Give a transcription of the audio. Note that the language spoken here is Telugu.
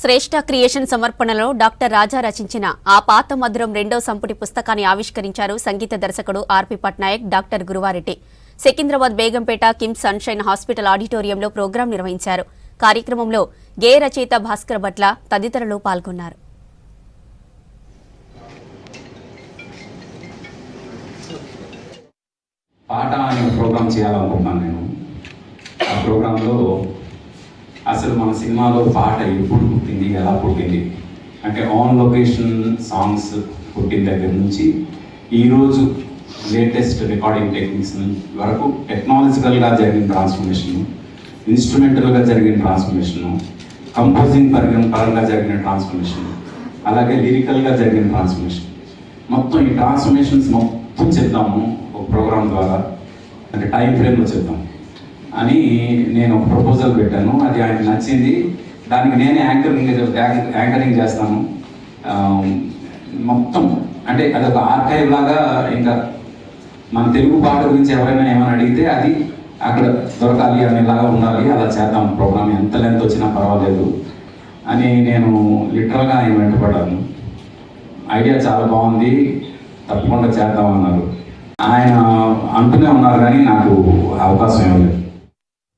శ్రేష్ఠ క్రియేషన్ సమర్పణలో డాక్టర్ రాజా రచించిన ఆ పాత మధురం రెండో సంపుటి పుస్తకాన్ని ఆవిష్కరించారు సంగీత దర్శకుడు RP Patnaik, doctor Guruvareddy. Secunderabad Begumpet KIMS sunshine hospital ఆడిటోరియంలో ప్రోగ్రాం నిర్వహించారు. కార్యక్రమంలో గేయ రచయిత భాస్కర్ భట్ల తదితరులు పాల్గొన్నారు. పాట అనే ప్రోగ్రాం చేయాలనుకుంటున్నాను నేను. ఆ ప్రోగ్రాంలో అసలు మన సినిమాలో పాట ఎప్పుడు పుట్టింది, ఎలా పుట్టింది అంటే ఆన్ లొకేషన్ సాంగ్స్ పుట్టిన దగ్గర నుంచి ఈరోజు లేటెస్ట్ రికార్డింగ్ టెక్నిక్స్ వరకు టెక్నాలజికల్గా జరిగిన ట్రాన్స్ఫర్మేషను, ఇన్స్ట్రుమెంటల్గా జరిగిన ట్రాన్స్ఫర్మేషను, కంపోజింగ్ పరంగా జరిగిన ట్రాన్స్ఫర్మేషన్, అలాగే లిరికల్గా జరిగిన ట్రాన్స్ఫర్మేషన్, మొత్తం ఈ ట్రాన్స్ఫర్మేషన్స్ మొత్తం చెప్తాము ఒక ప్రోగ్రాం ద్వారా. అంటే టైం ఫ్రేమ్లో చెప్తాం అని నేను ఒక ప్రపోజల్ పెట్టాను. అది ఆయనకు నచ్చింది. దానికి నేనే యాంకరింగ్ చేస్తాను మొత్తం. అంటే అది ఒక ఆర్కైవ్ లాగా. ఇంకా మన తెలుగు పాట గురించి ఎవరైనా ఏమైనా అడిగితే అది అక్కడ దొరకాలి అనేలాగా ఉండాలి. అలా చేద్దాం ప్రోగ్రామ్, ఎంత లెంత్ వచ్చినా పర్వాలేదు అని నేను లిటరల్గా ఆయన వెంటపడ్డాను. ఐడియా చాలా బాగుంది, తప్పకుండా చేద్దామన్నారు. ఆయన అంటూనే ఉన్నారు కానీ నాకు అవకాశం ఇవ్వలేదు.